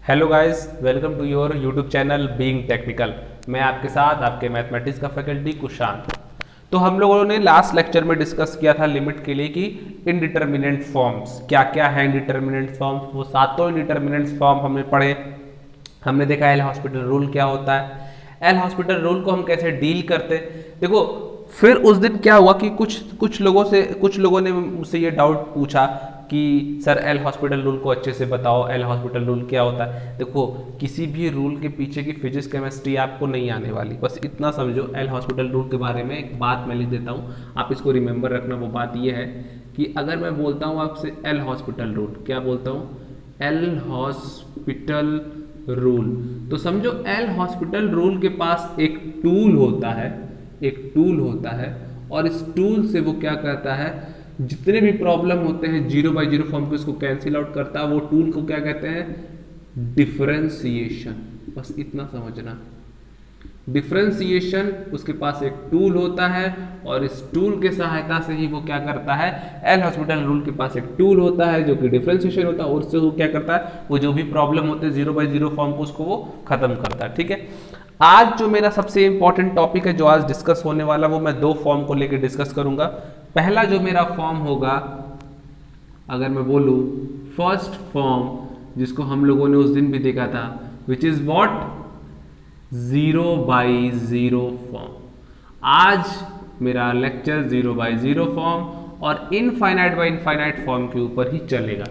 Hello guys, welcome to your YouTube channel Being Technical. मैं आपके साथ आपके मैथमेटिक्स का फैकल्टी कुशांत। तो हम लोगों ने लास्ट लेक्चर में डिस्कस किया था लिमिट के लिए कि इनडिटर्मिनेंट फॉर्म्स क्या क्या है। इनडिटर्मिनेंट फॉर्म्स वो सातों इनडिटर्मिनेंट फॉर्म हमने पढ़े। हमने देखा एल हॉस्पिटल रूल क्या होता है, एल हॉस्पिटल रूल को हम कैसे डील करते। देखो फिर उस दिन क्या हुआ कि कुछ लोगों ने मुझसे ये डाउट पूछा कि सर एल हॉस्पिटल रूल को अच्छे से बताओ, एल हॉस्पिटल रूल क्या होता है। देखो किसी भी रूल के पीछे की फिजिक्स केमिस्ट्री आपको नहीं आने वाली, बस इतना समझो। एल हॉस्पिटल रूल के बारे में एक बात मैं लिख देता हूँ, आप इसको रिमेंबर रखना। वो बात ये है कि अगर मैं बोलता हूँ आपसे एल हॉस्पिटल रूल, क्या बोलता हूँ, एल हॉस्पिटल रूल, तो समझो एल हॉस्पिटल रूल के पास एक टूल होता है, एक टूल होता है, और इस टूल से वो क्या करता है, जितने भी प्रॉब्लम होते हैं 0/0 फॉर्म पे उसको कैंसिल आउट करता है। वो टूल को क्या कहते हैं, डिफरेंशिएशन। बस इतना समझना, डिफरेंशिएशन उसके पास एक टूल होता है, और इस टूल के सहायता से ही वो क्या करता है, एल हॉस्पिटल रूल के पास एक टूल होता है जो कि डिफरेंशिएशन होता है, और उससे वो क्या करता है, वो जो भी प्रॉब्लम होते हैं 0/0 फॉर्म को उसको वो खत्म करता है। ठीक है, आज जो मेरा सबसे इंपॉर्टेंट टॉपिक है जो आज डिस्कस होने वाला, वो मैं दो फॉर्म को लेकर डिस्कस करूंगा। पहला जो मेरा फॉर्म होगा, अगर मैं बोलूं फर्स्ट फॉर्म, जिसको हम लोगों ने उस दिन भी देखा था, विच इज व्हाट, 0/0 फॉर्म। आज मेरा लेक्चर 0/0 फॉर्म और इनफाइनाइट बाय इनफाइनाइट फॉर्म के ऊपर ही चलेगा।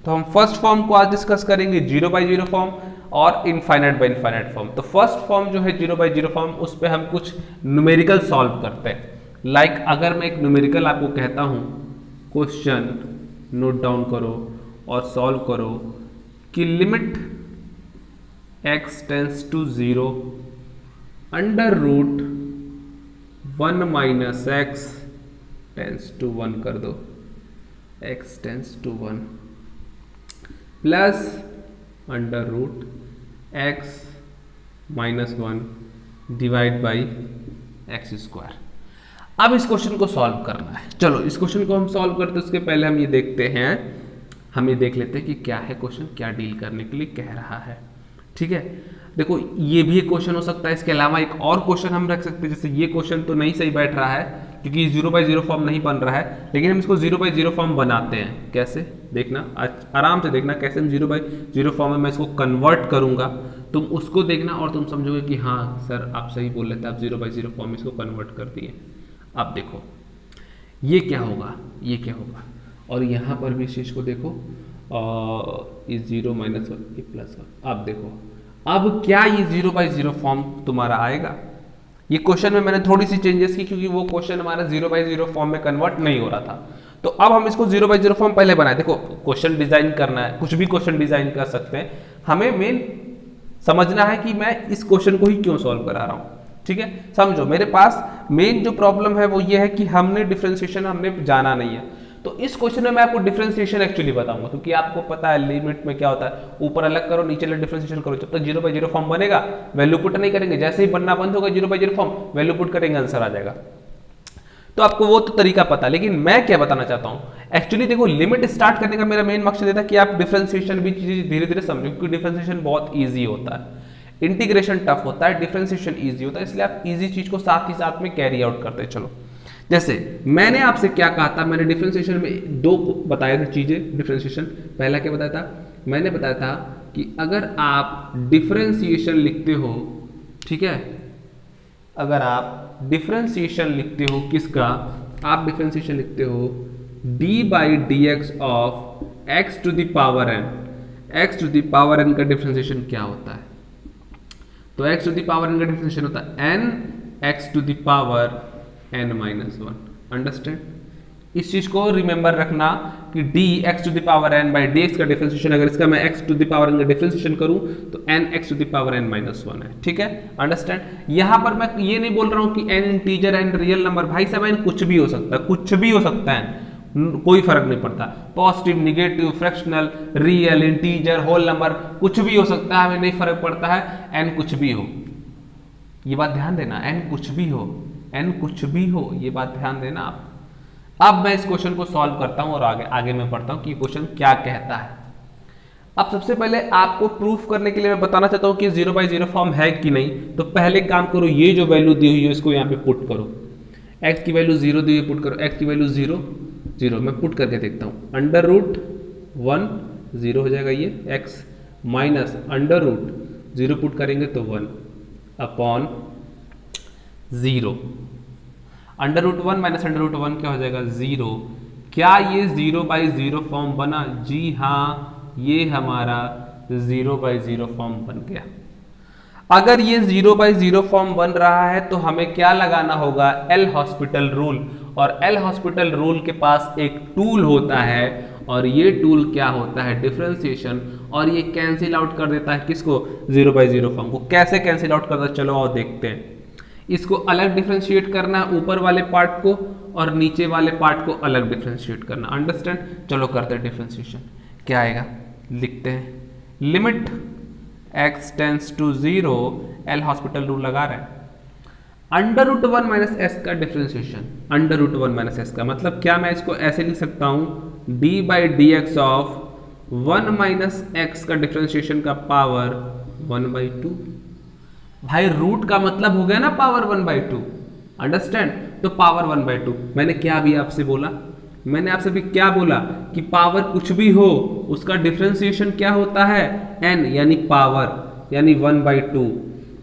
तो हम फर्स्ट फॉर्म को आज डिस्कस करेंगे, 0/0 फॉर्म और इनफाइनाइट बाय इनफाइनाइट फॉर्म। तो फर्स्ट फॉर्म जो है 0/0 फॉर्म, उस पर हम कुछ न्यूमेरिकल सॉल्व करते हैं। लाइक अगर मैं एक न्यूमेरिकल आपको कहता हूं, क्वेश्चन नोट डाउन करो और सॉल्व करो कि limit x tends to 0 under root 1 minus x tends to 1 कर दो, x tends to 1 plus under root x minus 1 divide by x square. अब इस क्वेश्चन को सॉल्व करना है। चलो इस क्वेश्चन को हम सॉल्व करते हैं, उसके पहले हम ये देखते हैं, हम ये देख लेते हैं कि क्या है क्वेश्चन, क्या डील करने के लिए कह रहा है। ठीक है, देखो ये भी एक क्वेश्चन हो सकता है, इसके अलावा एक और क्वेश्चन हम रख सकते हैं। जैसे ये क्वेश्चन तो नहीं सही बैठ रहा है क्योंकि 0/0 फॉर्म नहीं बन रहा है, लेकिन हम इसको 0/0 फॉर्म बनाते हैं। कैसे देखना, आराम से देखना कैसे हम 0/0 फॉर्म में मैं इसको कन्वर्ट करूंगा। तुम उसको देखना और तुम समझोगे कि हाँ सर आप सही बोल रहे थे, आप 0/0 फॉर्म में इसको कन्वर्ट कर दिए। अब देखो ये क्या होगा, ये क्या होगा, और यहाँ पर भी इस चीज को देखो, इस 0 माइनस 1 प्लस 1। अब देखो अब क्या ये 0/0 फॉर्म तुम्हारा आएगा। ये क्वेश्चन में मैंने थोड़ी सी चेंजेस की क्योंकि वो क्वेश्चन हमारा 0/0 फॉर्म में कन्वर्ट नहीं हो रहा था। तो अब हम इसको 0/0 फॉर्म पहले बनाए। देखो क्वेश्चन डिजाइन करना है, कुछ भी क्वेश्चन डिजाइन कर सकते हैं, हमें मेन समझना है कि मैं इस क्वेश्चन को ही क्यों सॉल्व करा रहा हूं। ठीक है, समझो मेरे पास मेन जो प्रॉब्लम है वो ये है कि हमने डिफरेंशिएशन हमने जाना नहीं है। तो इस क्वेश्चन में मैं आपको डिफरेंशिएशन एक्चुअली बताऊंगा, क्योंकि आपको पता है लिमिट में क्या होता है, ऊपर अलग करो नीचे अलग डिफरेंशिएशन करो, जब तक 0/0 फॉर्म बनेगा वैल्यू पुट नहीं करेंगे। जैसे ही बनना बंद होगा 0/0 फॉर्म, वैल्यू पुट करेंगे, आंसर आ जाएगा। तो आपको वो तो तरीका पता, लेकिन मैं क्या बताना चाहता हूं एक्चुअली, देखो लिमिट स्टार्ट करने का मेरा मेन मकसद था कि आप डिफरेंशिएशन भी धीरे धीरे समझो, क्योंकि डिफरेंशिएशन बहुत ईजी होता है, इंटीग्रेशन टफ होता है, डिफरेंशिएशन इजी होता है, इसलिए आप इजी चीज को साथ ही साथ में कैरी आउट करते हैं। चलो जैसे मैंने आपसे क्या कहा था, मैंने डिफरेंशिएशन में दो बताया था चीजें डिफरेंशिएशन। पहला क्या बताया था, मैंने बताया था कि अगर आप डिफरेंशिएशन लिखते हो, ठीक है, अगर आप डिफरेंशिएशन लिखते हो किसका, आप डिफरेंशिएशन लिखते हो d/dx of x to the power n। x to the power n का डिफरेंशिएशन क्या होता है, तो x to the power n का डिफरेंशिएशन होता है n x to the power n minus 1। Understand, इस चीज को रिमेंबर रखना कि dx to the power n by dx का डिफरेंशिएशन, अगर इसका मैं x to the power n का डिफरेंशिएशन करूं तो n x to the power n minus 1 है। ठीक है, अंडरस्टैंड। यहां पर मैं ये नहीं बोल रहा हूं कि n integer n real number, भाई साहब n कुछ भी हो सकता है, कुछ भी हो सकता है, कोई फर्क नहीं पड़ता, positive negative fractional real integer whole number कुछ भी हो सकता है, हमें नहीं फर्क पड़ता है, n कुछ भी हो। ये बात ध्यान देना, n कुछ भी हो, n कुछ भी हो, ये बात ध्यान देना आप। अब मैं इस क्वेश्चन को सॉल्व करता हूं और आगे आगे मैं पढ़ता हूं कि क्वेश्चन क्या कहता है। अब सबसे पहले आपको प्रूफ करने के लिए मैं बताना चाहता हूं कि 0/0 फॉर्म है कि नहीं। तो पहले काम करो, ये जो वैल्यू दी हुई है इसको यहाँ पे पुट करो। x की वैल्यू 0 दी हुई, पुट करो। x की वैल्यू 0 0, मैं पुट करके देखता हूँ। √1 0 हो जाएगा ये x, माइनस √0 पुट करेंगे तो 1 अपॉन 0। √1 माइनस √1 क्या हो जाएगा 0। क्या ये 0/0 फॉर्म बना? जी हाँ, ये हमारा 0/0 फॉर्म बन गया। अगर ये 0/0 फॉर्म बन रहा है तो हमें क्या लगाना होगा? L hospital rule. और एल हॉस्पिटल रूल के पास एक टूल होता है, और ये टूल क्या होता है? डिफरेंशिएशन। और ये कैंसिल आउट कर देता है किसको? 0/0 फॉर्म को। कैसे कैंसिल आउट करता है चलो और देखते हैं। इसको अलग डिफरेंशिएट करना है, ऊपर वाले पार्ट को, और नीचे वाले पार्ट को अलग डिफरेंशिएट करना। अंडरस्टैंड? चलो करते हैं डिफरेंशिएशन। क्या आएगा लिखते हैं। Limit x tends to 0, L hospital rule लगा रहे हैं। √1 माइनस एस का डिफरेंशिएशन, √1 माइनस एस का मतलब क्या? मैं इसको ऐसे लिख सकता हूं, d/dx ऑफ 1 माइनस एक्स का डिफरेंशिएशन का पावर 1/2। भाई रूट का मतलब हो गया ना पावर 1/2। अंडरस्टैंड? तो पावर 1/2। मैंने क्या भी आपसे बोला? मैंने आपसे भी क्या बोला कि पावर कुछ भी हो उसका डिफरेंशिएशन क्या होता है? n, यानी पावर, यानी 1/2।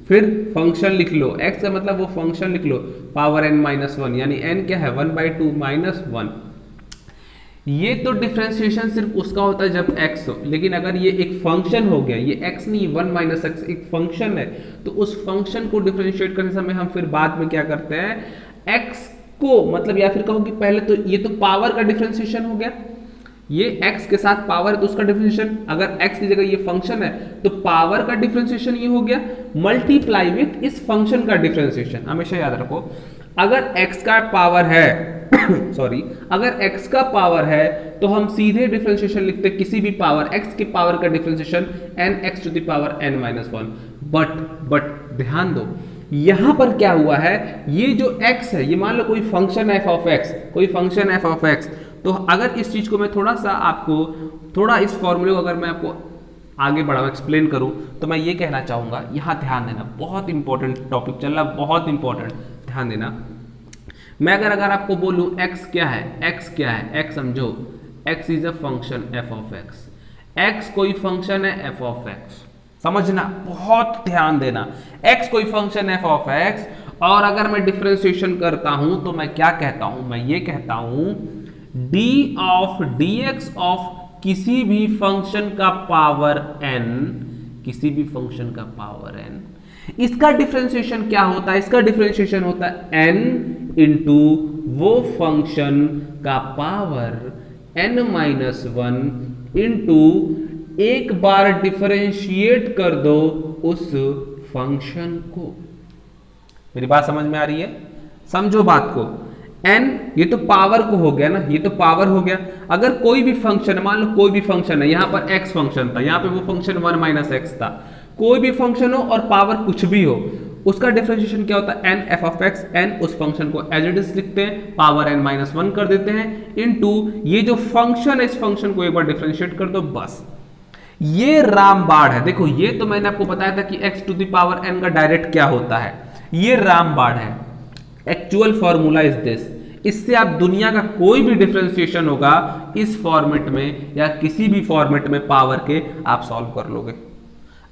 फिर फंक्शन लिख लो, x का मतलब वो फंक्शन लिख लो, पावर n-1, यानी n क्या है? 1/2 माइनस 1। ये तो डिफरेंशिएशन सिर्फ उसका होता है जब x हो, लेकिन अगर ये एक फंक्शन हो गया, ये x नहीं 1 माइनस एक्स एक फंक्शन है, तो उस फंक्शन को डिफरेंशिएट करने समय हम फिर बाद में क्या करते हैं? x को मतलब, या फिर कहो कि पहले तो ये तो पावर का डिफरेंशिएशन हो गया, ये x के साथ पावर है तो उसका डिफरेंशिएशन। अगर x की जगह ये फंक्शन है तो पावर का डिफरेंशिएशन ये हो गया, मल्टीप्लाई विथ इस फंक्शन का डिफरेंशिएशन। हमेशा याद रखो, अगर x का पावर है सॉरी, अगर x का पावर है तो हम सीधे डिफरेंशिएशन लिखते हैं किसी भी पावर x के पावर का differentiation nx to the power n-1। But ध्यान दो, यहां पर क्या हुआ है? ये जो x है, ये मान लो कोई फंक्शन f ऑफ x, कोई फंक्शन f ऑफ x। तो अगर इस चीज को मैं थोड़ा सा आपको, थोड़ा इस फॉर्मूले को अगर मैं आपको आगे बढ़ाऊं, एक्सप्लेन करूं, तो मैं ये कहना चाहूंगा, यहां ध्यान देना, बहुत इंपॉर्टेंट टॉपिक चल रहा, बहुत इंपॉर्टेंट, ध्यान देना। मैं अगर आपको बोलूं x क्या है, x क्या है, x समझो, x is a function f of x, x कोई फंक्शन है f ऑफ x, समझना, बहुत ध्यान देना। x कोई फंक्शन f ऑफ x, और अगर मैं डिफरेंशिएशन करता हूं तो मैं क्या कहता हूं? मैं ये कहता हूं d ऑफ dx ऑफ किसी भी फंक्शन का पावर n, किसी भी फंक्शन का पावर n, इसका डिफरेंशिएशन क्या होता है? इसका डिफरेंशिएशन होता है n इंटू वो फंक्शन का पावर n-1 इंटू एक बार डिफरेंशिएट कर दो उस फंक्शन को। मेरी बात समझ में आ रही है? समझो बात को। n ये तो पावर को हो गया ना, ये तो पावर हो गया। अगर कोई भी फंक्शन, मान लो कोई भी फंक्शन है, यहां पर x फंक्शन था, यहां पे वो फंक्शन 1 माइनस एक्स था, कोई भी फंक्शन हो और पावर कुछ भी हो, उसका डिफरेंशिएशन क्या होता है? n f of x, n उस फंक्शन को एज इट इज लिखते हैं, पावर n-1 कर देते हैं, इनटू ये जो फंक्शन है इस फंक्शन को एक बार डिफरेंशिएट कर दो, बस। ये रामबाण है। देखो, ये तो मैंने आपको बताया था कि x to the power n का डायरेक्ट क्या होता है, ये रामबाण है। Actual formula is this. इससे आप दुनिया का कोई भी डिफरेंशिएशन होगा इस फॉर्मेट में या किसी भी फॉर्मेट में पावर के, आप सॉल्व कर लोगे,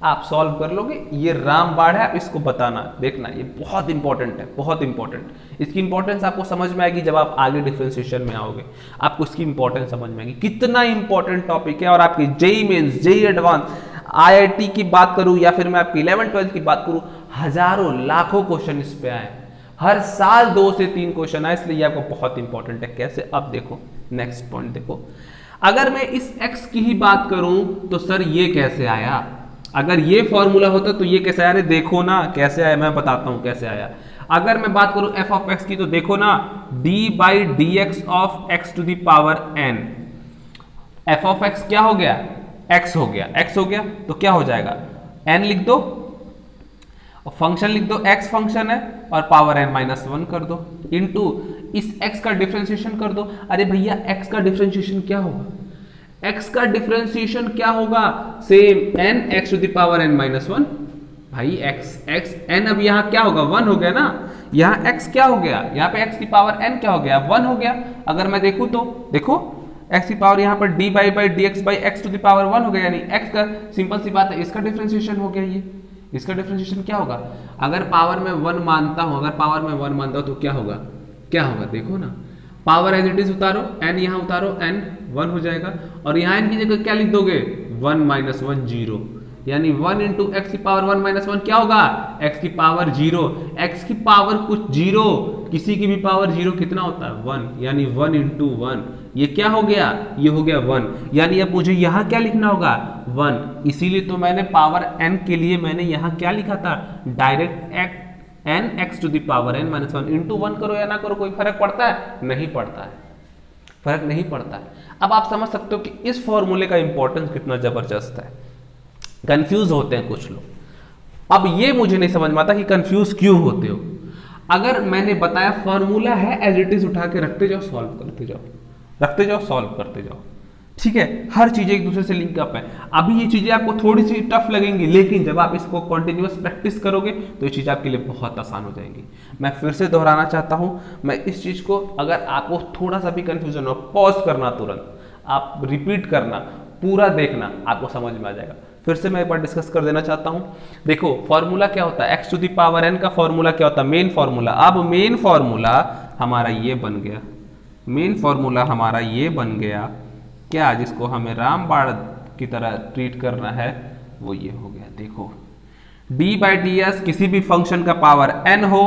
आप सॉल्व कर लोगे। ये रामबाण है, आप इसको बताना, देखना, ये बहुत इंपॉर्टेंट है, बहुत इंपॉर्टेंट। इसकी इंपॉर्टेंस आपको समझ में आएगी जब आप आगे डिफरेंशिएशन में आओगे, आपको इसकी इंपॉर्टेंस समझ में आएगी, कितना इंपॉर्टेंट टॉपिक है। और आपके JEE Mains, JEE Advance, IIT की बात करूं या फिर मैं आपकी 11th-12th की बात करूं, हजारों लाखों क्वेश्चन इस पे आए, हर साल 2 से 3 क्वेश्चन आए, इसलिए आपको बहुत इंपॉर्टेंट है। कैसे? अब देखो नेक्स्ट पॉइंट देखो, अगर मैं इस x की ही बात करूं तो सर ये कैसे आया? अगर ये फॉर्मूला होता तो ये कैसे आया? अरे देखो ना कैसे आया, मैं बताता हूं कैसे आया। अगर मैं बात करूं f ऑफ x की तो देखो ना, d/dx of x to the power n, f of x क्या हो गया? x हो गया, x हो गया तो क्या हो जाएगा? n लिख दो, फंक्शन लिख दो, x फंक्शन है और पावर n-1 कर दो, इनटू इस x का डिफरेंशिएशन कर दो। अरे भैया x का डिफरेंशिएशन क्या होगा? x का डिफरेंशिएशन क्या होगा, same n x to the power n minus one. भाई x n अब यहाँ क्या होगा, 1 हो गया ना, यहाँ x क्या हो गया, यहाँ पे x की पावर n क्या हो गया, 1 हो गया। अगर मैं देखूँ तो देखो x की पावर यहाँ पर dy by dx by x to the power 1 हो गया, यानी x का सिंपल सी बात है इसका डिफरेंशिएशन हो गया। ये इसका डिफरेंशिएशन क्या होगा, अगर पावर में 1 मानता हूँ, अगर पावर में 1 मानता हूँ तो क्या होगा, क्या होगा देखो ना, पावर एज इट इज उतारो, n यहाँ उतारो, n 1 हो जाएगा, और यहाँ n की जगह क्या लिख दोगे, 1 माइनस 1 0, यानी 1 इंटू एक्स की पावर 1 माइनस 1 क्या होगा, x की पावर 0, x की पावर कुछ 0, किसी की भी पावर 0 कितना होता है 1, यानी 1 इंटू 1, ये क्या हो गया, ये हो गया 1, यानी अब मुझे यहाँ क्या लिखना होगा 1, इसीलिए तो मैंने पावर n के लिए मैंने यहाँ क्या लिखा था, direct n x to the power n minus 1 into 1 करो या ना करो कोई फर्क पड़ता है, नहीं पड़ता है, फर्क नहीं पड़ता है। अब आप समझ सकते हो कि इस फॉर्मूले का इंपॉर्टेंस कितना जबरदस्त है। कंफ्यूज होते हैं कुछ लोग, अब ये मुझे नहीं समझ में आता कि कंफ्यूज क्यों होते हो। अगर मैंने बताया फॉर्मूला है एज इट इज, उठा के रखते जाओ, सॉल्व करते जाओ, रखते जाओ, सॉल्व करते जाओ, ठीक है, हर चीजें एक दूसरे से लिंक अप है। अभी ये चीजें आपको थोड़ी सी टफ लगेंगी, लेकिन जब आप इसको कॉन्टिन्यूअस प्रैक्टिस करोगे तो ये चीज आपके लिए बहुत आसान हो जाएंगी। मैं फिर से दोहराना चाहता हूं, मैं इस चीज को, अगर आपको थोड़ा सा भी कंफ्यूजन हो, पॉज करना, तुरंत आप रिपीट करना, पूरा देखना, आपको समझ में आ जाएगा। फिर से मैं एक बार डिस्कस कर देना चाहता हूं। देखो फॉर्मूला क्या होता है, x to the power n का फॉर्मूला क्या होता है, मेन फॉर्मूला। अब मेन फॉर्मूला हमारा ये बन गया, मेन फॉर्मूला हमारा ये बन गया क्या, जिसको हमें रामबाण की तरह ट्रीट करना है, वो ये हो गया। देखो d बाई डी एस किसी भी फंक्शन का पावर n हो,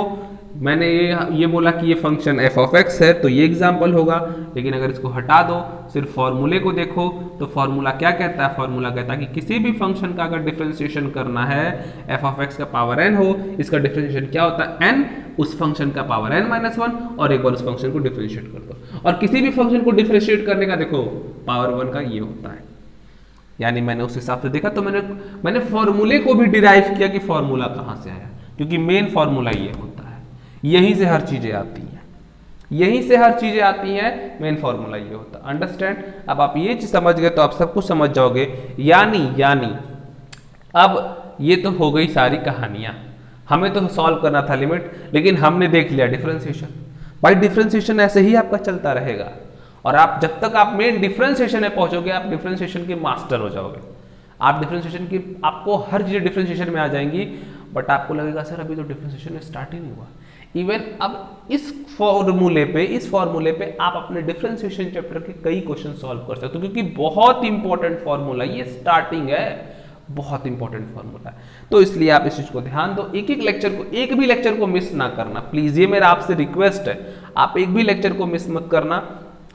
मैंने ये बोला कि ये फंक्शन f ऑफ x है, तो ये एग्जाम्पल होगा। लेकिन अगर इसको हटा दो, सिर्फ फॉर्मूले को देखो, तो फॉर्मूला क्या कहता है, फॉर्मूला कहता है कि किसी भी फंक्शन का अगर डिफरेंशिएशन करना है, f ऑफ x का पावर n हो, इसका डिफरेंशिएशन क्या होता है n, उस फंक्शन का पावर n माइनस 1, और एक बार उस फंक्शन को डिफरेंशिएट कर दो। और किसी भी फंक्शन को डिफरेंशिएट करने का देखो पावर 1 का ये होता है, यानी मैंने उस हिसाब से देखा, तो मैंने फॉर्मूले को भी डिराइव किया कि फॉर्मूला कहाँ से आया, क्योंकि मेन फॉर्मूला ये होता है, यहीं से हर चीजें आती हैं, यहीं से हर चीजें आती हैं, मेन फॉर्मूला ये होता है। अंडरस्टैंड? अब आप ये चीज समझ गए तो आप सब कुछ समझ जाओगे। यानी अब ये तो हो गई सारी कहानियां, हमें तो सॉल्व करना था लिमिट, लेकिन हमने देख लिया डिफरेंशिएशन। भाई डिफरेंशिएशन ऐसे ही आपका चलता रहेगा, और आप जब तक आप मेन डिफरेंशिएशन में पहुंचोगे, आप डिफरेंशिएशन के मास्टर हो जाओगे। आप डिफरेंशिएशन की, आपको हर चीजें डिफरेंशिएशन में आ जाएंगी, बट आपको लगेगा सर अभी तो डिफरेंशिएशन स्टार्ट ही नहीं हुआ। इवन अब इस फॉर्मूले पे आप अपने डिफरेंशिएशन चैप्टर के कई क्वेश्चन सॉल्व कर सकते हो, क्योंकि बहुत इंपॉर्टेंट फॉर्मूला, ये स्टार्टिंग है, बहुत इंपॉर्टेंट फॉर्मूला है। तो इसलिए आप इस चीज को ध्यान दो, एक भी लेक्चर को मिस ना करना प्लीज, ये मेरा आपसे रिक्वेस्ट है, आप एक भी लेक्चर को मिस मत करना।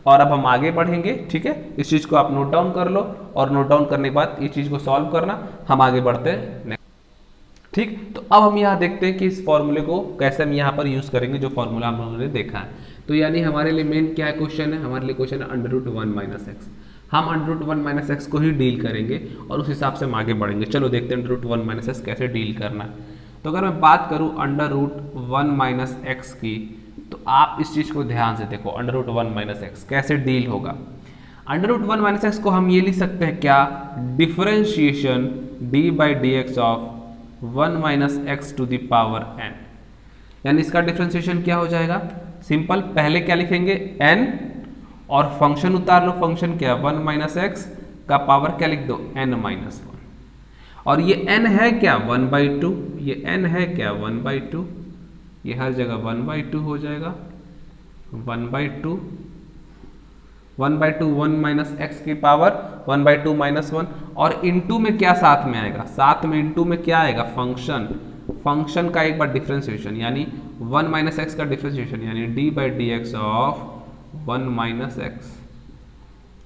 और अब हम आगे बढ़ेंगे, ठीक है, इस चीज को आप नोट डाउन कर लो, और नोट डाउन करने के बाद इस चीज को सॉल्व करना, हम आगे बढ़ते हैं। ठीक, तो अब हम यहाँ देखते हैं कि इस फॉर्मूले को कैसे हम यहाँ पर यूज करेंगे, जो फॉर्मूला हम लोगों ने देखा है। तो यानी हमारे लिए मेन क्या क्वेश्चन है, हमारे लिए क्वेश्चन है अंडर रूट 1 माइनस एक्स। हम अंडर रूट 1 माइनस एक्स को ही डील करेंगे, और उस हिसाब से हम आगे बढ़ेंगे। चलो देखते हैं अंडर रूट 1 माइनस एक्स कैसे डील करना है। तो अगर मैं बात करूँ अंडर रूट 1 माइनस एक्स की, तो आप इस चीज को ध्यान से देखो, अंडर रूट 1 माइनस एक्स कैसे डील होगा। अंडर रूट 1 माइनस एक्स को हम ये लिख सकते हैं क्या, differentiation d by d x of 1 minus x to the power n, यानी इसका डिफरेंशिएशन क्या हो जाएगा, सिंपल, पहले क्या लिखेंगे n, और फंक्शन उतार लो, फंक्शन क्या 1 माइनस एक्स का पावर क्या लिख दो n माइनस 1, और ये n है क्या 1/2, ये n है क्या 1/2, ये हर जगह 1/2 हो जाएगा, 1/2 1 माइनस एक्स की पावर 1/2 माइनस 1, और इनटू में क्या साथ में आएगा, साथ में इनटू में क्या आएगा, फंक्शन का एक बार डिफरेंशिएशन, यानी 1 माइनस एक्स का डिफरेंशिएशन, यानी d by d x of 1 minus x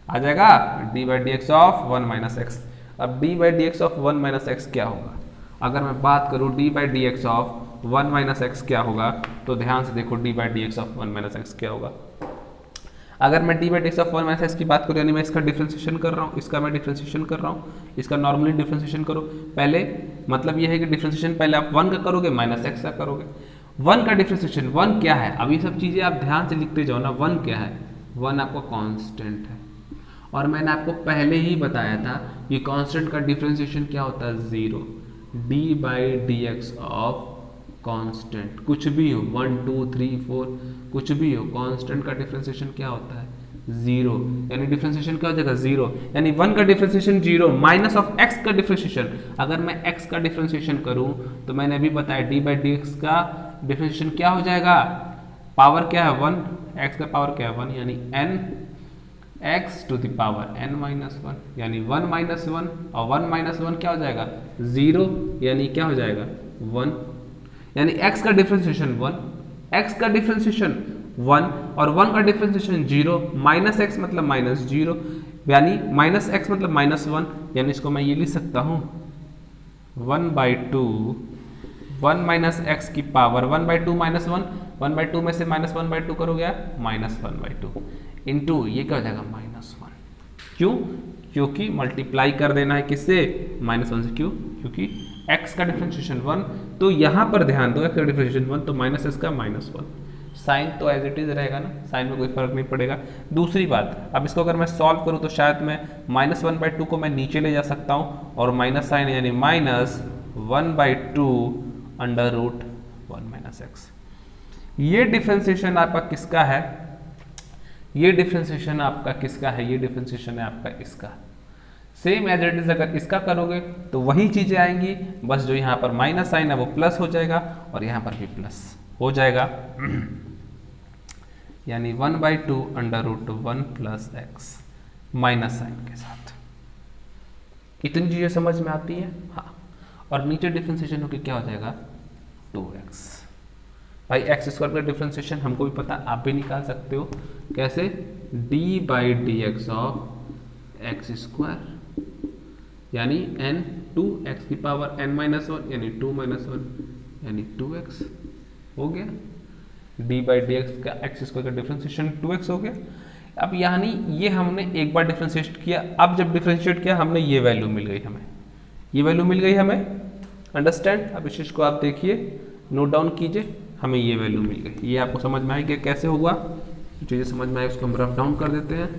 आ जाएगा, d by d x of 1 minus x. अब d by d x of 1 minus x क्या होगा, अगर मैं बात करूँ d by d x of 1 minus x क्या होगा, तो ध्यान से देखो d by d x of 1 minus x क्या होगा। अगर मैं d by d x of 1 minus x की बात करूँ, यानी मैं इसका डिफरेंशिएशन कर रहा हूँ, इसका मैं डिफरेंशिएशन कर रहा हूँ, इसका नॉर्मली डिफरेंशिएशन करो। पहले मतलब ये है कि डिफरेंशिएशन पहले आप 1 का करोगे, माइनस एक्स का करोगे। 1 का डिफरेंशिएशन 1 क्या है, अब ये सब चीज़ें आप ध्यान से लिखते जाओ ना। 1 क्या है, 1 आपका कांस्टेंट है, और मैंने आपको पहले ही बताया था कि कांस्टेंट का डिफरेंशिएशन क्या होता है, zero, D by d x of constant, कुछ भी हो 1 2 3 4 कुछ भी हो, कांस्टेंट का डिफरेंशिएशन क्या होता है, जीरो, यानी डिफरेंशिएशन क्या हो जाएगा, जीरो, यानी 1 का differentiation zero minus of x का डिफरेंशिएशन। अगर मैं x का डिफरेंशिएशन करूं तो मैंने अभी बताया d बाई डी एक्स का डिफरेंशिएशन क्या हो जाएगा, पावर क्या है 1, x का पावर क्या है 1, यानी n x to the power n minus 1, यानी 1 माइनस 1, और 1 माइनस 1 क्या हो जाएगा, जीरो, यानी क्या हो जाएगा 1, यानी x का डिफरेंशिएशन 1, x का डिफरेंशिएशन 1 और 1 का डिफरेंशिएशन 0, माइनस x मतलब माइनस 0, यानी माइनस x मतलब माइनस 1, यानी इसको मैं ये लिख सकता हूँ 1/2 1 माइनस एक्स की पावर 1/2 माइनस 1, 1/2 में से माइनस 1/2 करोगे माइनस 1/2 इंटू ये क्या हो जाएगा माइनस 1, क्यों, क्योंकि मल्टीप्लाई कर देना है किससे, माइनस 1 से, क्यों, क्योंकि x का डिफरेंशिएशन 1, तो यहाँ पर ध्यान दो x का डिफरेंशिएशन 1 तो माइनस x का माइनस 1, साइन तो एज इट इज रहेगा ना, साइन में कोई फर्क नहीं पड़ेगा। दूसरी बात, अब इसको अगर मैं सॉल्व करूँ तो शायद मैं माइनस 1/2 को मैं नीचे ले जा सकता हूँ और माइनस साइन यानी minus 1/2 under root 1 minus x. ये डिफरेंशिएशन आपका किसका है, ये डिफरेंशिएशन आपका किसका है, ये डिफरेंशिएशन है आपका इसका। सेम एज इट इज अगर इसका करोगे तो वही चीजें आएंगी, बस जो यहाँ पर माइनस साइन है वो प्लस हो जाएगा और यहाँ पर भी प्लस हो जाएगा, यानी 1/2 under root 1 plus x minus sign के साथ। इतनी चीजें समझ में आती है, हाँ। और नीचे डिफरेंशिएशन होकर क्या हो जाएगा 2x। भाई एक्स स्क्वायर का डिफरेंशिएशन हमको भी पता, आप भी निकाल सकते हो, कैसे, d by d x of x square, यानी n 2x की पावर n माइनस 1 यानी 2 माइनस 1 यानी 2x हो गया, d बाई डी एक्स का एक्स स्क्वायर का डिफरेंशिएशन 2x हो गया। अब यानी ये हमने एक बार डिफरेंशिएट किया, अब जब डिफरेंशिएट किया हमने ये वैल्यू मिल गई, हमें ये वैल्यू मिल गई हमें, अंडरस्टैंड। अब इस चीज़ को आप देखिए, नोट डाउन कीजिए, हमें ये वैल्यू मिल गई। ये आपको समझ में आई कि कैसे हुआ, चीज़ें समझ में आई उसको हम रफ डाउन कर देते हैं,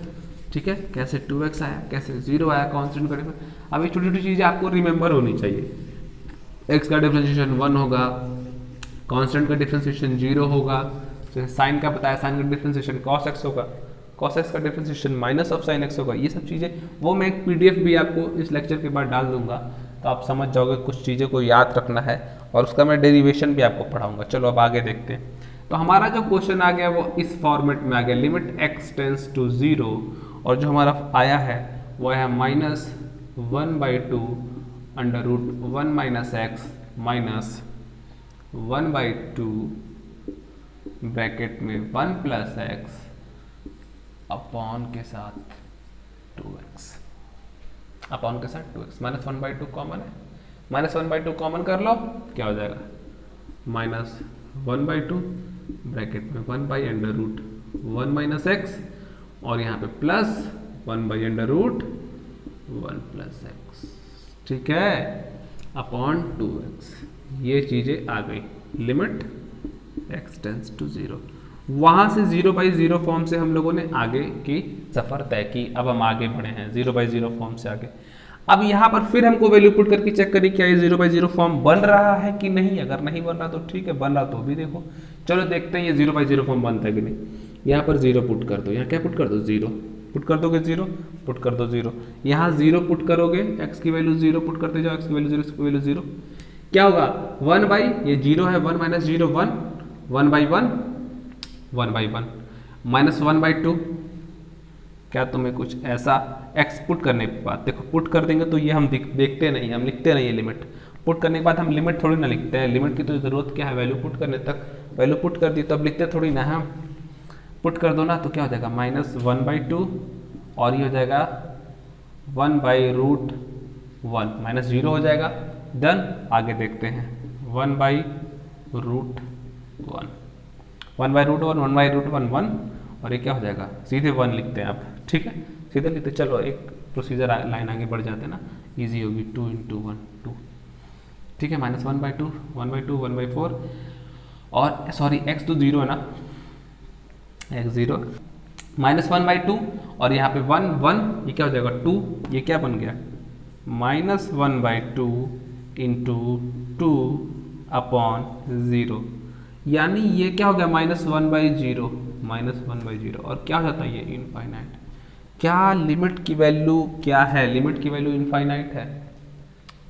ठीक है, कैसे 2x आया, कैसे 0 आया कांस्टेंट का डिफरेंस। अब ये छोटी छोटी चीज़ें आपको रिमेंबर होनी चाहिए, x का डिफरेंशिएशन 1 होगा, कांस्टेंट का डिफरेंशिएशन 0 होगा, साइन का बताया, साइन का डिफरेंशिएशन cos x होगा, cos x का differentiation minus of sine x होगा। ये सब चीज़ें वो मैं एक PDF भी आपको इस लेक्चर के बाद डाल दूंगा, तो आप समझ जाओगे, कुछ चीज़ें को याद रखना है और उसका मैं डेरिवेशन भी आपको पढ़ाऊंगा। चलो अब आगे देखते हैं। तो हमारा जो क्वेश्चन आ गया वो इस फॉर्मेट में आ गया, लिमिट x टेंस टू 0, और जो हमारा आया है वो है minus 1/2 under root 1 minus x minus 1/2 bracket में 1 प्लस एक्स अपॉन के साथ 2x, अपॉन के साथ 2x, माइनस 1/2 कॉमन है, माइनस 1/2 कॉमन कर लो, क्या हो जाएगा माइनस 1/2 ब्रैकेट में 1 by under root 1 minus x, और यहाँ पे plus 1 by under root 1 plus x, ठीक है, अपॉन 2x। ये चीज़ें आ गई, लिमिट x टेंस टू 0। वहाँ से 0/0 फॉर्म से हम लोगों ने आगे की सफ़र तय की, अब हम आगे बढ़े हैं 0/0 फॉर्म से आगे। अब यहाँ पर फिर हमको वैल्यू पुट करके चेक करें क्या ये 0/0 फॉर्म बन रहा है कि नहीं। अगर नहीं बन रहा तो ठीक है, बन रहा तो भी देखो, चलो देखते हैं ये 0/0 फॉर्म बनता है कि नहीं। यहाँ पर 0 पुट कर दो, यहाँ क्या पुट कर दो 0 पुट कर दोगे, 0 पुट कर दो 0, यहाँ 0 पुट करोगे, x की वैल्यू 0 पुट करते जाओ, x की वैल्यू 0, x की वैल्यू 0, क्या होगा 1 बाई ये 0 है, 1 माइनस 0 1, 1/1 1/1 माइनस 1/2। क्या तुम्हें कुछ ऐसा x पुट करने के बाद, देखो पुट कर देंगे तो ये हम देखते नहीं, हम लिखते नहीं है लिमिट। पुट करने के बाद हम लिमिट थोड़ी ना लिखते हैं, लिमिट की तो ज़रूरत क्या है, वैल्यू पुट करने तक, वैल्यू पुट कर दी तो अब लिखते थोड़ी ना हम। पुट कर दो ना तो क्या हो जाएगा माइनस 1/2 और ये हो जाएगा 1/√1 माइनस 0 हो जाएगा। डन, आगे देखते हैं 1/√1 1/√1 1/√1 1, और ये क्या हो जाएगा सीधे 1 लिखते हैं आप, ठीक है, सीधे लिखते। चलो एक प्रोसीजर लाइन आगे बढ़ जाते हैं ना, इजी होगी, 2 × 1 2, ठीक है, माइनस 1/2 1/2 1/4, और सॉरी x तो 0 है ना, x 0, -1/2 और यहाँ पे 1 1, ये क्या हो जाएगा 2, ये क्या बन गया -1/2 इंटू 2/0, यानी ये क्या हो गया -1/0 और क्या हो जाता है ये इनफाइनाइट। क्या लिमिट की वैल्यू क्या है? लिमिट की वैल्यू इनफाइनाइट है।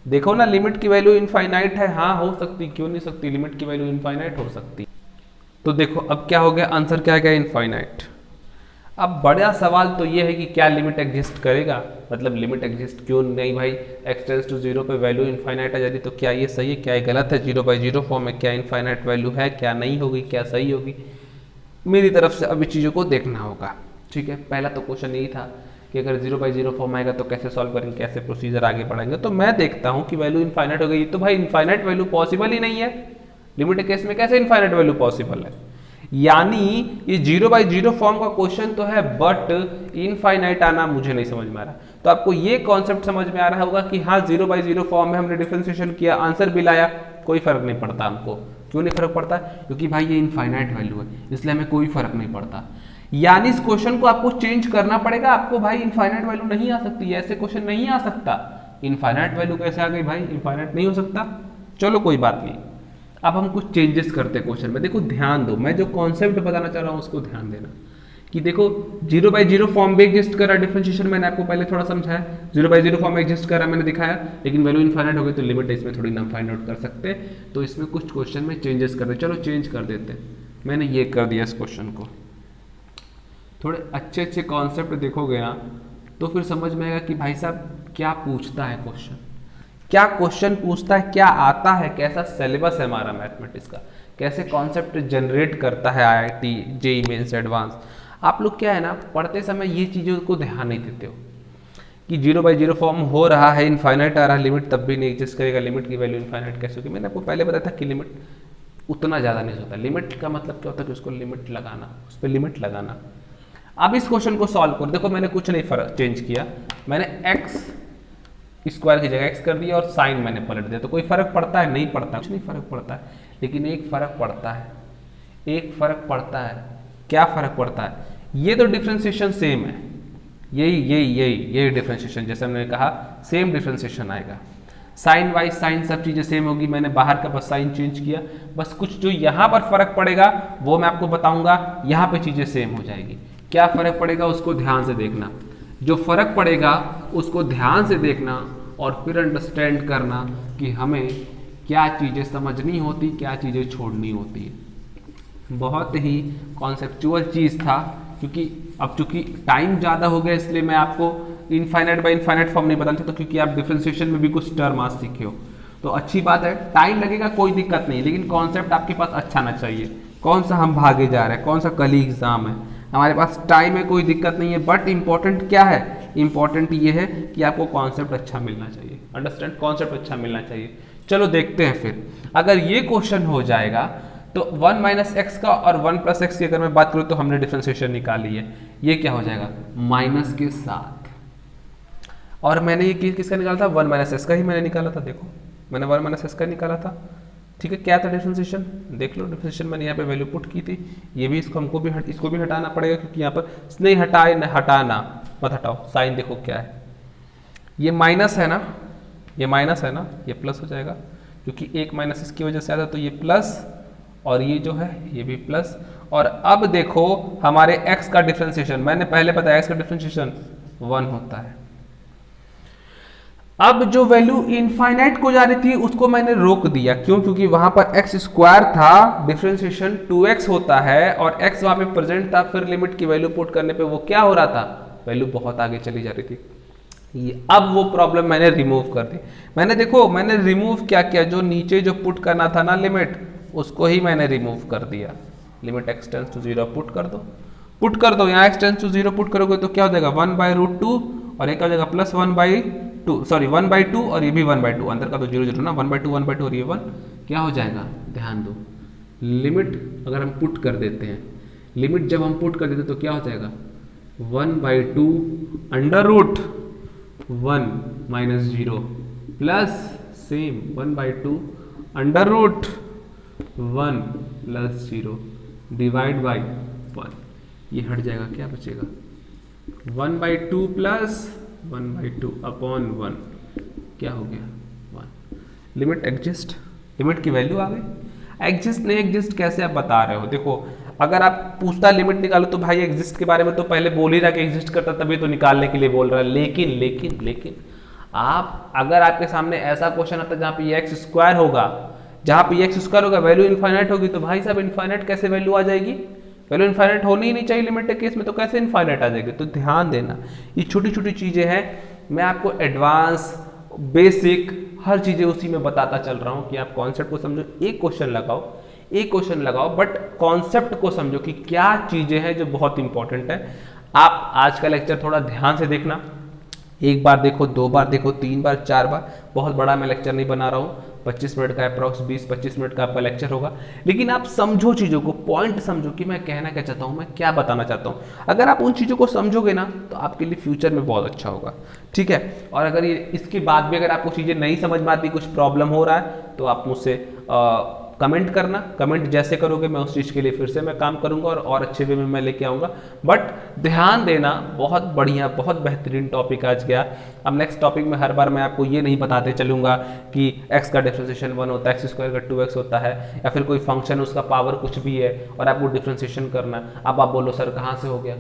देखो ना, लिमिट की वैल्यू इनफाइनाइट है। हाँ हो सकती, क्यों नहीं सकती, लिमिट की वैल्यू इनफाइनाइट हो सकती। तो देखो अब क्या हो गया, आंसर क्या है, इनफाइनाइट। अब बड़ा सवाल तो ये है कि क्या लिमिट एग्जिस्ट करेगा, मतलब लिमिट एग्जिस्ट क्यों नहीं भाई, x टेंड्स टू 0 पे वैल्यू इनफाइनाइट आ जाती, तो क्या ये सही है, क्या ये गलत है? 0/0 फॉर्म में क्या इनफाइनाइट वैल्यू है, क्या नहीं होगी, क्या सही होगी? मेरी तरफ से अभी चीज़ों को देखना होगा। ठीक है, पहला तो क्वेश्चन यही था कि अगर 0/0 फॉर्म आएगा तो कैसे सॉल्व करेंगे, कैसे प्रोसीजर आगे बढ़ाएंगे। तो मैं देखता हूँ कि वैल्यू इनफाइनाइट हो गई, तो भाई इनफाइनाइट वैल्यू पॉसिबल ही नहीं है। लिमिट के केस में कैसे इनफाइनाइट वैल्यू पॉसिबल है? यानी ये 0/0 फॉर्म का क्वेश्चन तो है, बट इनफाइनाइट आना मुझे नहीं समझ में आ रहा। तो आपको ये कॉन्सेप्ट समझ में आ रहा होगा कि हाँ 0/0 फॉर्म में हमने डिफरेंशिएशन किया, आंसर भी लाया, कोई फर्क नहीं पड़ता हमको। क्यों नहीं फर्क पड़ता? क्योंकि भाई ये इनफाइनाइट वैल्यू है, इसलिए हमें कोई फर्क नहीं पड़ता। यानी इस क्वेश्चन को आपको चेंज करना पड़ेगा। आपको भाई इनफाइनाइट वैल्यू नहीं आ सकती, ऐसे क्वेश्चन नहीं आ सकता। इनफाइनाइट वैल्यू कैसे आ गई भाई? इनफाइनाइट नहीं हो सकता। चलो कोई बात नहीं, अब हम कुछ चेंजेस करते हैं क्वेश्चन में। देखो ध्यान दो, मैं जो कॉन्सेप्ट बताना चाह रहा हूँ उसको ध्यान देना कि देखो 0/0 फॉर्म भी एग्जिस्ट कर रहा है, डिफरेंशिएशन मैंने आपको पहले थोड़ा समझाया, 0/0 फॉर्म एग्जिस्ट कर रहा है मैंने दिखाया, लेकिन वैल्यू इनफाइनाइट हो गई तो लिमिट इसमें थोड़ी ना फाइंड आउट कर सकते। तो इसमें कुछ क्वेश्चन में चेंजेस करते, चलो चेंज कर देते। मैंने ये कर दिया इस क्वेश्चन को। थोड़े अच्छे अच्छे कॉन्सेप्ट देखोगे ना तो फिर समझ में आएगा कि भाई साहब क्या पूछता है क्वेश्चन, क्या क्वेश्चन पूछता है, क्या आता है, कैसा सिलेबस है हमारा मैथमेटिक्स का, कैसे कॉन्सेप्ट जनरेट करता है IIT JEE मेंस एडवांस। आप लोग क्या है ना, पढ़ते समय ये चीज़ों को ध्यान नहीं देते हो कि 0/0 फॉर्म हो रहा है, इनफाइनाइट आ रहा है, लिमिट तब भी नहीं एग्जिस्ट करेगा, लिमिट की वैल्यू इनफाइनाइट कैसे होगी। मैंने आपको पहले बताया था कि लिमिट उतना ज़्यादा नहीं होता। लिमिट का मतलब क्या होता है कि उसको लिमिट लगाना, उस पर लिमिट लगाना। अब इस क्वेश्चन को सॉल्व करो। देखो मैंने कुछ नहीं फर्क चेंज किया, मैंने x स्क्वायर की जगह x कर दिया और साइन मैंने पलट दिया। तो कोई फर्क पड़ता है? नहीं पड़ता, कुछ नहीं फर्क पड़ता है। लेकिन एक फर्क पड़ता है, एक फर्क पड़ता है। क्या फर्क पड़ता है? ये तो डिफरेंशिएशन सेम है, यही डिफरेंशिएशन, जैसे हमने कहा सेम डिफरेंशिएशन आएगा। साइन वाइज साइन सब चीजें सेम होगी, मैंने बाहर का बस साइन चेंज किया, बस कुछ जो यहाँ पर फर्क पड़ेगा वो मैं आपको बताऊंगा, यहाँ पे चीजें सेम हो जाएगी। क्या फर्क पड़ेगा उसको ध्यान से देखना, जो फर्क पड़ेगा उसको ध्यान से देखना और फिर अंडरस्टैंड करना कि हमें क्या चीज़ें समझनी होती, क्या चीज़ें छोड़नी होती है। बहुत ही कॉन्सेप्चुअल चीज़ था, क्योंकि अब चूंकि टाइम ज़्यादा हो गया इसलिए मैं आपको इनफाइनाइट बाय इनफाइनाइट फॉर्म नहीं बताता, तो क्योंकि आप डिफरेंशिएशन में भी कुछ टर्म आज सीखे हो तो अच्छी बात है, टाइम लगेगा कोई दिक्कत नहीं, लेकिन कॉन्सेप्ट आपके पास अच्छा ना चाहिए। कौन सा हम भागे जा रहे हैं, कौन सा कल ही एग्जाम है, हमारे पास टाइम है, कोई दिक्कत नहीं है, बट इंपॉर्टेंट क्या है, इंपॉर्टेंट ये है कि आपको कॉन्सेप्ट अच्छा मिलना चाहिए, अंडरस्टैंड, कॉन्सेप्ट अच्छा मिलना चाहिए। चलो देखते हैं फिर, अगर ये क्वेश्चन हो जाएगा तो 1 - x का और 1 + x की अगर मैं बात करूँ तो हमने डिफरेंशिएशन निकाली है, ये क्या हो जाएगा माइनस के साथ। और मैंने ये किसका निकाला था, 1 - x का ही मैंने निकाला था। देखो मैंने 1 - x का निकाला था, ठीक है। क्या था डिफरेंशिएशन, देख लो, डिफरेंशिएशन मैंने यहाँ पे वैल्यू पुट की थी। ये भी इसको इसको भी हटाना पड़ेगा, क्योंकि यहाँ पर नहीं हटाना मत हटाओ, साइन देखो क्या है, ये माइनस है ना, ये माइनस है ना, ये प्लस हो जाएगा, क्योंकि एक माइनस इसकी वजह से आता, तो ये प्लस और ये जो है ये भी प्लस। और अब देखो हमारे x का डिफरेंशिएशन, मैंने पहले बताया x का डिफरेंशिएशन 1 होता है। अब जो वैल्यू इनफाइनाइट को जा रही थी उसको मैंने रोक दिया, क्यों? क्योंकि वहां पर x स्क्वायर था, डिफरेंशिएशन 2x होता है और x वहां पे प्रेजेंट था, फिर लिमिट की वैल्यू पुट करने पे वो क्या हो रहा था, वैल्यू बहुत आगे चली जा रही थी। ये अब वो प्रॉब्लम मैंने रिमूव कर दी। मैंने देखो मैंने रिमूव क्या किया, जो नीचे जो पुट करना था ना लिमिट, उसको ही मैंने रिमूव कर दिया। Limit x tends to 0 put कर दो, यहाँ x टेंड्स टू 0 पुट करोगे तो क्या हो जाएगा 1/√2 और एक हो जाएगा प्लस 1/2, सॉरी 1/2 और ये भी 1/2, अंदर का तो 0 0 ना, 1/2 और ये 1 क्या हो जाएगा, ध्यान दो। लिमिट अगर हम पुट कर देते हैं, लिमिट जब हम पुट कर देते हैं तो क्या हो जाएगा 1/2 √1 - 0 प्लस सेम 1/2 √1 + 0 डिवाइड बाई 1। ये हट जाएगा, क्या बचेगा 1/2 प्लस 1/2 अपॉन 1, क्या हो गया 1। लिमिट एग्जिस्ट, लिमिट की वैल्यू आ गई। एग्जिस्ट नहीं एग्जिस्ट कैसे आप बता रहे हो? देखो अगर आप पूछता लिमिट निकालो तो भाई एग्जिस्ट के बारे में तो पहले बोल ही रहा कि एग्जिस्ट करता, तभी तो निकालने के लिए बोल रहा है। लेकिन लेकिन लेकिन आप अगर आपके सामने ऐसा क्वेश्चन आता है जहाँ पे एक्स स्क्वायर होगा, जहाँ पे एक्स स्क्वायर होगा वैल्यू इनफाइनाइट होगी, तो भाई साहब इनफाइनाइट कैसे वैल्यू आ जाएगी? वैल्यू इनफाइनाइट होनी ही नहीं चाहिए लिमिट के केस में, तो कैसे इनफाइनाइट आ जाएगी? तो ध्यान देना, ये छोटी छोटी चीजें हैं, मैं आपको एडवांस बेसिक हर चीजें उसी में बताता चल रहा हूँ कि आप कॉन्सेप्ट को समझो। एक क्वेश्चन लगाओ बट कॉन्सेप्ट को समझो कि क्या चीजें हैं जो बहुत इंपॉर्टेंट है। आप आज का लेक्चर थोड़ा ध्यान से देखना, एक बार देखो, 2 बार देखो, 3 बार, 4 बार। बहुत बड़ा मैं लेक्चर नहीं बना रहा हूँ, 25 मिनट का अप्रॉक्स 20-25 मिनट का आपका लेक्चर होगा, लेकिन आप समझो चीज़ों को, पॉइंट समझो कि मैं कहना क्या चाहता हूँ, मैं क्या बताना चाहता हूँ। अगर आप उन चीज़ों को समझोगे ना तो आपके लिए फ्यूचर में बहुत अच्छा होगा, ठीक है। और अगर ये इसके बाद भी अगर आपको चीज़ें नहीं समझ में आती, कुछ प्रॉब्लम हो रहा है, तो आप मुझसे कमेंट करना। कमेंट जैसे करोगे मैं उस चीज़ के लिए फिर से मैं काम करूंगा और अच्छे वे में मैं लेके आऊँगा। बट ध्यान देना, बहुत बढ़िया, बहुत बेहतरीन टॉपिक आज गया। अब नेक्स्ट टॉपिक में हर बार मैं आपको ये नहीं बताते चलूँगा कि x का डिफ्रेंसिएशन 1 होता है, x स्क्वायर का 2x होता है, या फिर कोई फंक्शन उसका पावर कुछ भी है और आपको डिफ्रेंसिएशन करना है। अब आप बोलो सर कहाँ से हो गया?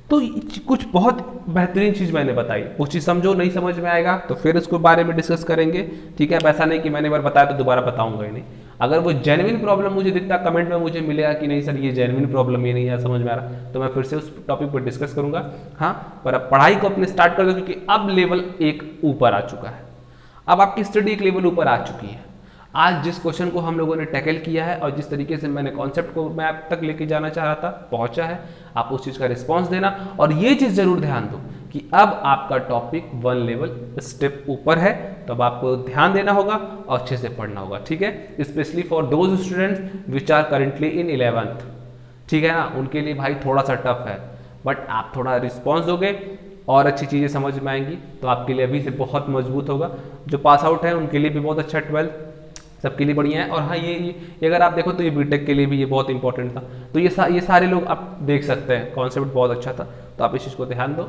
तो कुछ बहुत बेहतरीन चीज़ मैंने बताई, वो चीज़ समझो, नहीं समझ में आएगा तो फिर उसके बारे में डिस्कस करेंगे, ठीक है। अब ऐसा नहीं कि मैंने एक बार बताया तो दोबारा बताऊंगा ही नहीं। अगर वो जेन्युइन प्रॉब्लम मुझे दिखता, कमेंट में मुझे मिलेगा कि नहीं सर ये जेन्युइन प्रॉब्लम, ये नहीं है समझ में आ रहा, तो मैं फिर से उस टॉपिक पर डिस्कस करूंगा। हाँ, पर अब पढ़ाई को अपने स्टार्ट कर दो, क्योंकि अब लेवल 1 ऊपर आ चुका है, अब आपकी स्टडी एक लेवल ऊपर आ चुकी है। आज जिस क्वेश्चन को हम लोगों ने टैकल किया है और जिस तरीके से मैंने कॉन्सेप्ट को मैं आप तक लेके जाना चाह रहा था, पहुंचा है। आप उस चीज़ का रिस्पांस देना और ये चीज़ जरूर ध्यान दो कि अब आपका टॉपिक 1 लेवल स्टेप ऊपर है, तो अब आपको ध्यान देना होगा और अच्छे से पढ़ना होगा, ठीक है। Specially for those students which are currently in 11th, ठीक है ना, उनके लिए भाई थोड़ा सा टफ है, बट आप थोड़ा रिस्पॉन्स दोगे और अच्छी चीज़ें समझ में आएंगी तो आपके लिए अभी से बहुत मजबूत होगा। जो पास आउट है उनके लिए भी बहुत अच्छा, 12th सबके लिए बढ़िया है। और हाँ, ये अगर आप देखो तो ये बीटेक के लिए भी ये बहुत इंपॉर्टेंट था, तो ये सारे लोग आप देख सकते हैं, कॉन्सेप्ट बहुत अच्छा था, तो आप इस चीज़ को ध्यान दो।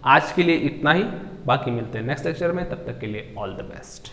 आज के लिए इतना ही, बाकी मिलते हैं नेक्स्ट लेक्चर में, तब तक के लिए ऑल द बेस्ट।